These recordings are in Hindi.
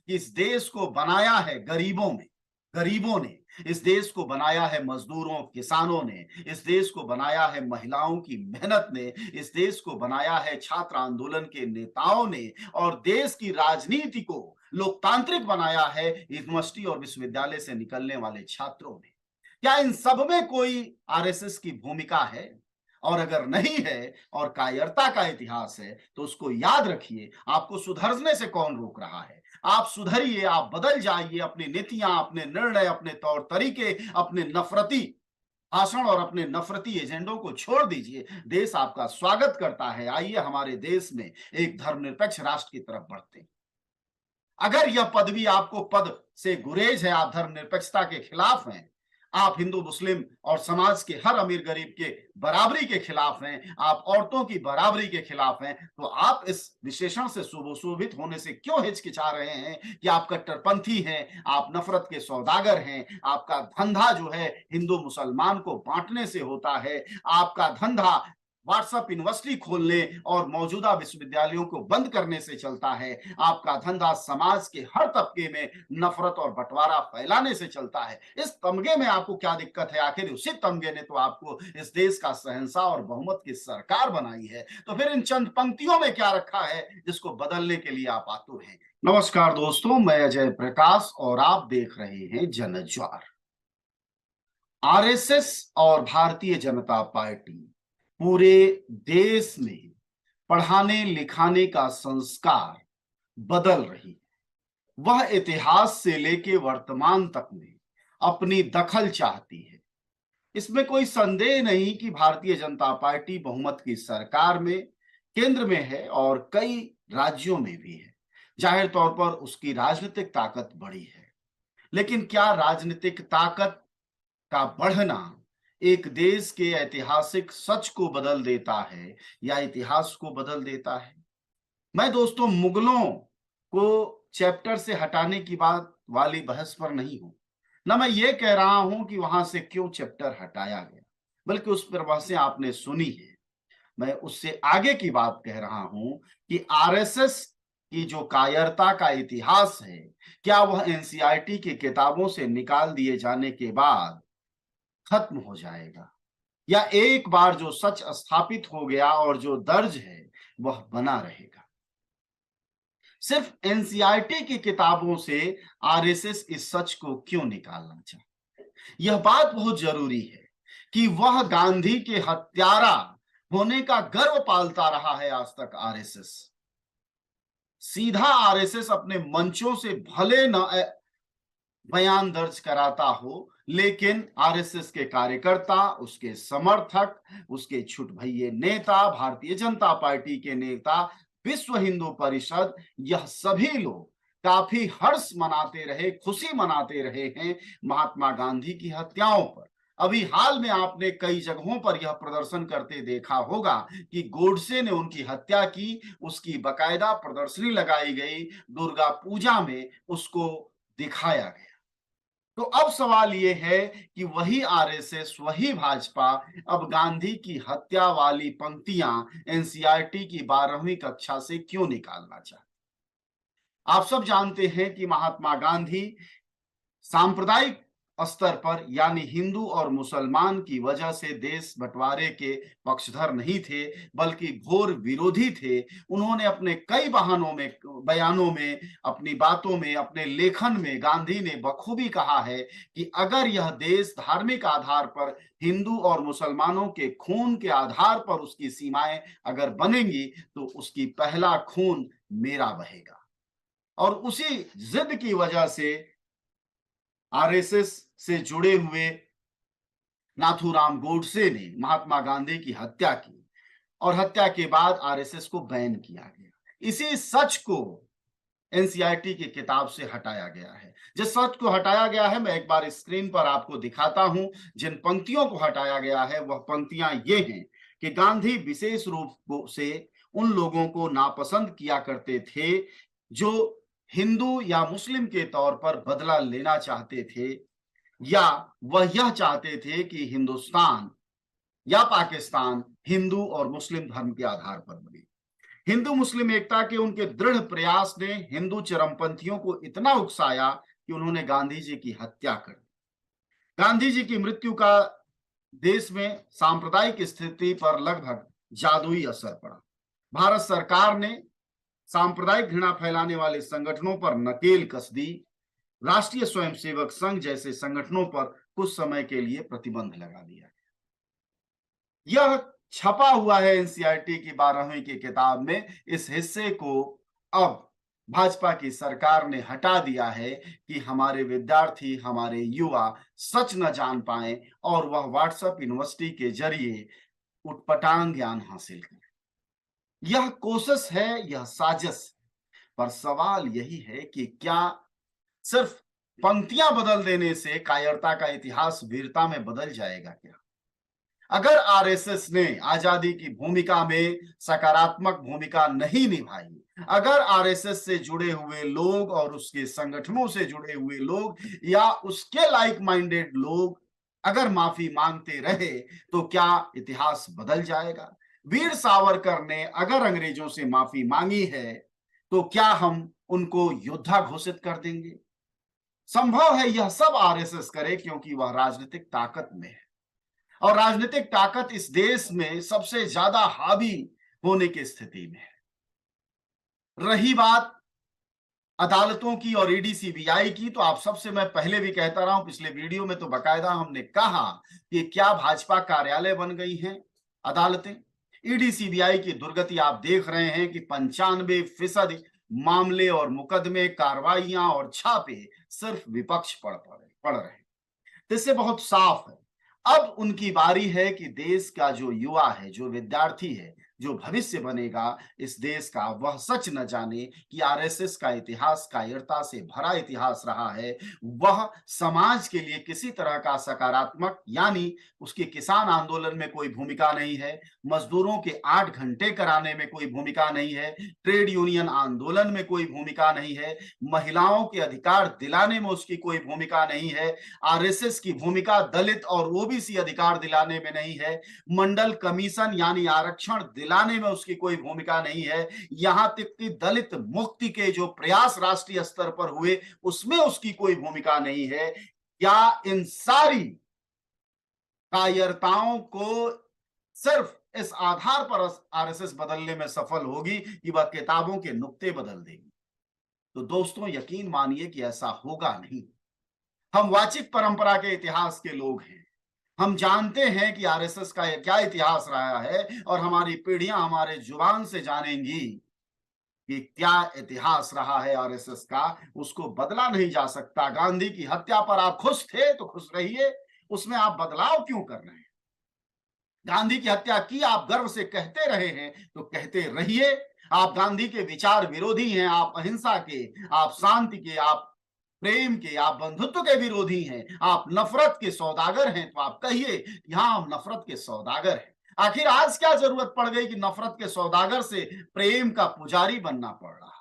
कि इस देश को बनाया है गरीबों ने, इस देश को बनाया है मजदूरों, किसानों ने, इस देश को बनाया है महिलाओं की मेहनत ने, इस देश को बनाया है छात्र आंदोलन के नेताओं ने, और देश की राजनीति को लोकतांत्रिक बनाया है यूनिवर्सिटी और विश्वविद्यालय से निकलने वाले छात्रों ने। क्या इन सब में कोई आरएसएस की भूमिका है? और अगर नहीं है और कायरता का इतिहास है तो उसको याद रखिए, आपको सुधरने से कौन रोक रहा है? आप सुधरिए, आप बदल जाइए, अपनी नीतियां, अपने निर्णय, अपने तौर तरीके, अपने नफरती भाषण और अपने नफरती एजेंडों को छोड़ दीजिए। देश आपका स्वागत करता है। आइए हमारे देश में एक धर्मनिरपेक्ष राष्ट्र की तरफ बढ़ते हैं। अगर यह पदवी आपको पद से गुरेज है, आप धर्मनिरपेक्षता के खिलाफ हैं, आप हिंदू मुस्लिम और समाज के हर अमीर गरीब के बराबरी के खिलाफ हैं, आप औरतों की बराबरी के खिलाफ हैं, तो आप इस विशेषण से सुशोभित होने से क्यों हिचकिचा रहे हैं कि आप कट्टरपंथी हैं, आप नफरत के सौदागर हैं, आपका धंधा जो है हिंदू मुसलमान को बांटने से होता है, आपका धंधा व्हाट्सएप यूनिवर्सिटी खोलने और मौजूदा विश्वविद्यालयों को बंद करने से चलता है, आपका धंधा समाज के हर तबके में नफरत और बंटवारा फैलाने से चलता है। इस तमगे में आपको क्या दिक्कत है? आखिर उसी तमगे ने तो आपको इस देश का शहंशाह और बहुमत की सरकार बनाई है। तो फिर इन चंद पंक्तियों में क्या रखा है जिसको बदलने के लिए आप आतुर हैं? नमस्कार दोस्तों, मैं अजय प्रकाश और आप देख रहे हैं जनज्वार। आरएसएस और भारतीय जनता पार्टी पूरे देश में पढ़ाने लिखाने का संस्कार बदल रही है। वह इतिहास से लेके वर्तमान तक में अपनी दखल चाहती है। इसमें कोई संदेह नहीं कि भारतीय जनता पार्टी बहुमत की सरकार में, केंद्र में है और कई राज्यों में भी है। जाहिर तौर पर उसकी राजनीतिक ताकत बड़ी है। लेकिन क्या राजनीतिक ताकत का बढ़ना एक देश के ऐतिहासिक सच को बदल देता है या इतिहास को बदल देता है? मैं दोस्तों मुगलों को चैप्टर से हटाने की बात वाली बहस पर नहीं हूं। ना मैं ये कह रहा हूं कि वहां से क्यों चैप्टर हटाया गया, बल्कि उस पर बहसें आपने सुनी है। मैं उससे आगे की बात कह रहा हूं कि आरएसएस की जो कायरता का इतिहास है, क्या वह एनसीईआरटी की किताबों से निकाल दिए जाने के बाद खत्म हो जाएगा, या एक बार जो सच स्थापित हो गया और जो दर्ज है वह बना रहेगा? सिर्फ एनसीईआरटी की किताबों से आरएसएस इस सच को क्यों निकालना चाहता है? यह बात बहुत जरूरी है कि वह गांधी के हत्यारा होने का गर्व पालता रहा है आज तक आरएसएस। सीधा आरएसएस अपने मंचों से भले न बयान दर्ज कराता हो, लेकिन आरएसएस के कार्यकर्ता, उसके समर्थक, उसके छुटभइये नेता, भारतीय जनता पार्टी के नेता, विश्व हिंदू परिषद, यह सभी लोग काफी हर्ष मनाते रहे, खुशी मनाते रहे हैं महात्मा गांधी की हत्याओं पर। अभी हाल में आपने कई जगहों पर यह प्रदर्शन करते देखा होगा कि गोडसे ने उनकी हत्या की, उसकी बकायदा प्रदर्शनी लगाई गई, दुर्गा पूजा में उसको दिखाया गया। तो अब सवाल यह है कि वही आरएसएस, वही भाजपा अब गांधी की हत्या वाली पंक्तियां एनसीईआरटी की 12वीं कक्षा से क्यों निकालना चाहते? आप सब जानते हैं कि महात्मा गांधी सांप्रदायिक स्तर पर, यानी हिंदू और मुसलमान की वजह से देश बंटवारे के पक्षधर नहीं थे, बल्कि घोर विरोधी थे। उन्होंने अपने कई बयानों में, अपनी बातों में, अपने लेखन में गांधी ने बखूबी कहा है कि अगर यह देश धार्मिक आधार पर हिंदू और मुसलमानों के खून के आधार पर उसकी सीमाएं अगर बनेंगी तो उसकी पहला खून मेरा बहेगा। और उसी जिद की वजह से आरएसएस से जुड़े हुए नाथूराम गोडसे ने महात्मा गांधी की हत्या की और हत्या के बाद आरएसएस को बैन किया गया। इसी सच को एनसीईआरटी की किताब से हटाया गया है। जिस सच को हटाया गया है, मैं एक बार स्क्रीन पर आपको दिखाता हूं। जिन पंक्तियों को हटाया गया है वह पंक्तियां ये हैं कि गांधी विशेष रूप से उन लोगों को नापसंद किया करते थे जो हिंदू या मुस्लिम के तौर पर बदला लेना चाहते थे, या वह यह चाहते थे कि हिंदुस्तान या पाकिस्तान हिंदू और मुस्लिम धर्म के आधार पर बने। हिंदू मुस्लिम एकता के उनके दृढ़ प्रयास ने हिंदू चरमपंथियों को इतना उकसाया कि उन्होंने गांधी जी की हत्या कर दी। गांधी जी की मृत्यु का देश में सांप्रदायिक स्थिति पर लगभग जादुई असर पड़ा। भारत सरकार ने सांप्रदायिक घृणा फैलाने वाले संगठनों पर नकेल कस दी। राष्ट्रीय स्वयंसेवक संघ जैसे संगठनों पर कुछ समय के लिए प्रतिबंध लगा दिया। यह छपा हुआ है एनसीईआरटी की 12वीं की किताब में। इस हिस्से को अब भाजपा की सरकार ने हटा दिया है कि हमारे विद्यार्थी, हमारे युवा सच न जान पाए और वह व्हाट्सएप यूनिवर्सिटी के जरिए उटपटांग ज्ञान हासिल करें। यह कोशिश है, यह साजिश। पर सवाल यही है कि क्या सिर्फ पंक्तियां बदल देने से कायरता का इतिहास वीरता में बदल जाएगा क्या? अगर आरएसएस ने आजादी की भूमिका में सकारात्मक भूमिका नहीं निभाई, अगर आरएसएस से जुड़े हुए लोग और उसके संगठनों से जुड़े हुए लोग या उसके लाइक माइंडेड लोग अगर माफी मांगते रहे, तो क्या इतिहास बदल जाएगा? वीर सावरकर ने अगर अंग्रेजों से माफी मांगी है, तो क्या हम उनको योद्धा घोषित कर देंगे? संभव है यह सब आरएसएस करे, क्योंकि वह राजनीतिक ताकत में है और राजनीतिक ताकत इस देश में सबसे ज्यादा हावी होने की स्थिति में है। रही बात अदालतों की और ईडी सीबीआई की, तो आप सबसे मैं पहले भी कहता रहा हूं, पिछले वीडियो में तो बकायदा हमने कहा कि क्या भाजपा कार्यालय बन गई हैं अदालतें। ईडी सीबीआई की दुर्गति आप देख रहे हैं कि 95% मामले और मुकदमे, कार्रवाइयां और छापे सिर्फ विपक्ष पड़ रहे हैं। इससे बहुत साफ है, अब उनकी बारी है कि देश का जो युवा है, जो विद्यार्थी है, जो भविष्य बनेगा इस देश का, वह सच न जाने कि आरएसएस का इतिहास कायरता से भरा इतिहास रहा है। वह समाज के लिए किसी तरह का सकारात्मक, यानी उसके किसान आंदोलन में कोई भूमिका नहीं है, मजदूरों के 8 घंटे कराने में कोई भूमिका नहीं है, ट्रेड यूनियन आंदोलन में कोई भूमिका नहीं है, महिलाओं के अधिकार दिलाने में उसकी कोई भूमिका नहीं है। आरएसएस की भूमिका दलित और ओबीसी अधिकार दिलाने में नहीं है, मंडल कमीशन यानी आरक्षण दिलाने में उसकी कोई भूमिका नहीं है, यहां तक कि दलित मुक्ति के जो प्रयास राष्ट्रीय स्तर पर हुए उसमें उसकी कोई भूमिका नहीं है। क्या इन सारी कायरताओं को सिर्फ इस आधार पर आरएसएस बदलने में सफल होगी कि वह किताबों के नुक्ते बदल देगी? तो दोस्तों, यकीन मानिए कि ऐसा होगा नहीं। हम वाचिक परंपरा के इतिहास के लोग हैं, हम जानते हैं कि आरएसएस का क्या इतिहास रहा है और हमारी पीढ़ियां हमारे जुबान से जानेंगी कि क्या इतिहास रहा है आरएसएस का। उसको बदला नहीं जा सकता। गांधी की हत्या पर आप खुश थे तो खुश रहिए, उसमें आप बदलाव क्यों कर रहे हैं? गांधी की हत्या की आप गर्व से कहते रहे हैं तो कहते रहिए। आप गांधी के विचार विरोधी हैं, आप अहिंसा के, आप शांति के, आप प्रेम के, आप बंधुत्व के विरोधी हैं, आप नफरत के सौदागर हैं, तो आप कहिए यहां हम नफरत के सौदागर हैं। आखिर आज क्या जरूरत पड़ गई कि नफरत के सौदागर से प्रेम का पुजारी बनना पड़ रहा है?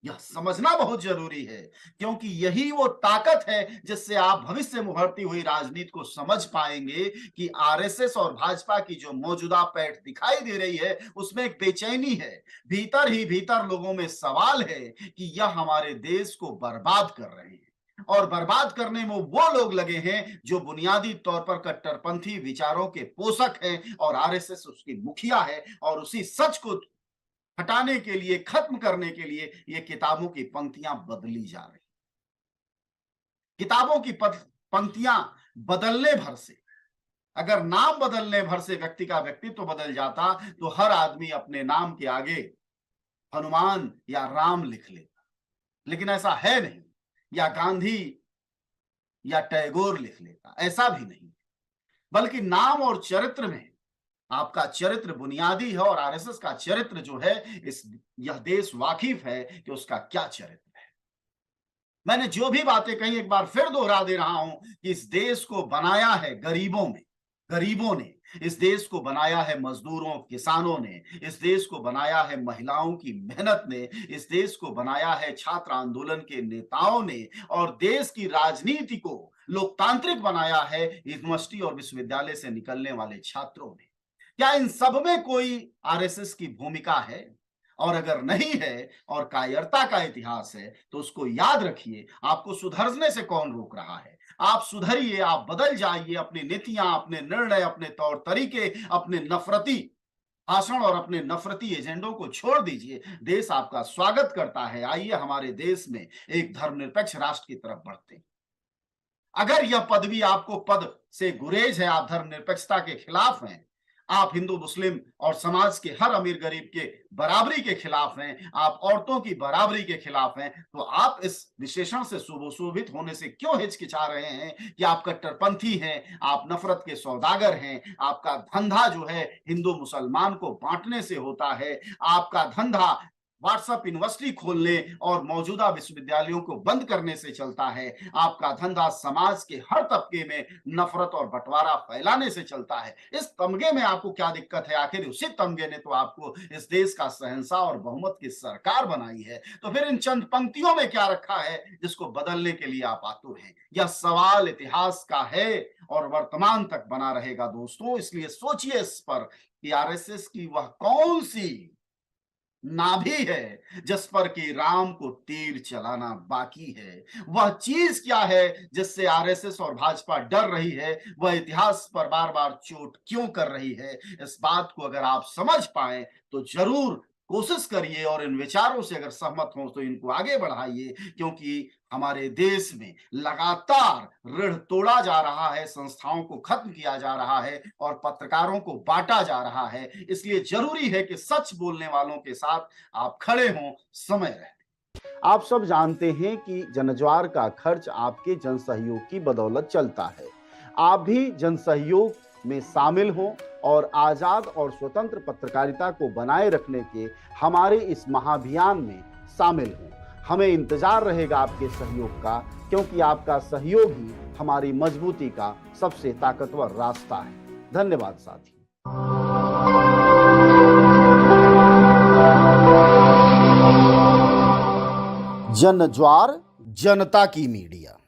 यह समझना बहुत जरूरी है, क्योंकि यही वो ताकत है जिससे आप भविष्य में उभरती हुई राजनीति को समझ पाएंगे कि आरएसएस और भाजपा की जो मौजूदा पैठ दिखाई दे रही है उसमें एक बेचैनी है। भीतर ही भीतर लोगों में सवाल है कि यह हमारे देश को बर्बाद कर रहे हैं, और बर्बाद करने में वो लोग लगे हैं जो बुनियादी तौर पर कट्टरपंथी विचारों के पोषक हैं और आरएसएस उसकी मुखिया है। और उसी सच को हटाने के लिए, खत्म करने के लिए ये किताबों की पंक्तियां बदली जा रही। किताबों की पंक्तियां बदलने भर से, अगर नाम बदलने भर से व्यक्ति का व्यक्तित्व बदल जाता तो हर आदमी अपने नाम के आगे हनुमान या राम लिख लेता, लेकिन ऐसा है नहीं। या गांधी या टैगोर लिख लेता, ऐसा भी नहीं। बल्कि नाम और चरित्र में आपका चरित्र बुनियादी है, और आरएसएस का चरित्र जो है यह देश वाकिफ है कि उसका क्या चरित्र है। मैंने जो भी बातें कही एक बार फिर दोहरा दे रहा हूं कि इस देश को बनाया है गरीबों ने, इस देश को बनाया है मजदूरों, किसानों ने, इस देश को बनाया है महिलाओं की मेहनत ने, इस देश को बनाया है छात्र आंदोलन के नेताओं ने, और देश की राजनीति को लोकतांत्रिक बनाया है यूनिवर्सिटी और विश्वविद्यालय से निकलने वाले छात्रों ने। क्या इन सब में कोई आरएसएस की भूमिका है? और अगर नहीं है और कायरता का इतिहास है तो उसको याद रखिए, आपको सुधरने से कौन रोक रहा है? आप सुधरिए, आप बदल जाइए, अपनी नीतियां, अपने निर्णय, अपने तौर तरीके, अपने नफरती भाषण और अपने नफरती एजेंडों को छोड़ दीजिए। देश आपका स्वागत करता है। आइए हमारे देश में एक धर्मनिरपेक्ष राष्ट्र की तरफ बढ़ते हैं। अगर यह पदवी आपको पद से गुरेज है, आप धर्मनिरपेक्षता के खिलाफ हैं, आप हिंदू मुस्लिम और समाज के हर अमीर गरीब के बराबरी के खिलाफ हैं, आप औरतों की बराबरी के खिलाफ हैं, तो आप इस विशेषण से सुशोभित होने से क्यों हिचकिचा रहे हैं कि आप कट्टरपंथी हैं, आप नफरत के सौदागर हैं, आपका धंधा जो है हिंदू मुसलमान को बांटने से होता है, आपका धंधा व्हाट्सएप यूनिवर्सिटी खोलने और मौजूदा विश्वविद्यालयों को बंद करने से चलता है, आपका धंधा समाज के हर तबके में नफरत और बंटवारा फैलाने से चलता है। इस तमगे में आपको क्या दिक्कत है? आखिर उसी तमगे ने तो आपको इस देश का शहंशाह और बहुमत की सरकार बनाई है। तो फिर इन चंद पंक्तियों में क्या रखा है जिसको बदलने के लिए आप आतुर हैं? यह सवाल इतिहास का है और वर्तमान तक बना रहेगा दोस्तों। इसलिए सोचिए इस पर कि आरएसएस की वह कौन सी नाभि है जिस पर कि राम को तीर चलाना बाकी है। वह चीज क्या है जिससे आरएसएस और भाजपा डर रही है? वह इतिहास पर बार बार चोट क्यों कर रही है? इस बात को अगर आप समझ पाए तो जरूर कोशिश करिए और इन विचारों से अगर सहमत हो तो इनको आगे बढ़ाइए, क्योंकि हमारे देश में लगातार ऋण तोड़ा जा रहा है, संस्थाओं को खत्म किया जा रहा है और पत्रकारों को बांटा जा रहा है। इसलिए जरूरी है कि सच बोलने वालों के साथ आप खड़े हों समय रहते। आप सब जानते हैं कि जनज्वार का खर्च आपके जनसहयोग की बदौलत चलता है। आप भी जनसहयोग में शामिल हों और आजाद और स्वतंत्र पत्रकारिता को बनाए रखने के हमारे इस महाअभियान में शामिल हों। हमें इंतजार रहेगा आपके सहयोग का, क्योंकि आपका सहयोग ही हमारी मजबूती का सबसे ताकतवर रास्ता है। धन्यवाद साथी। जनज्वार जनता की मीडिया।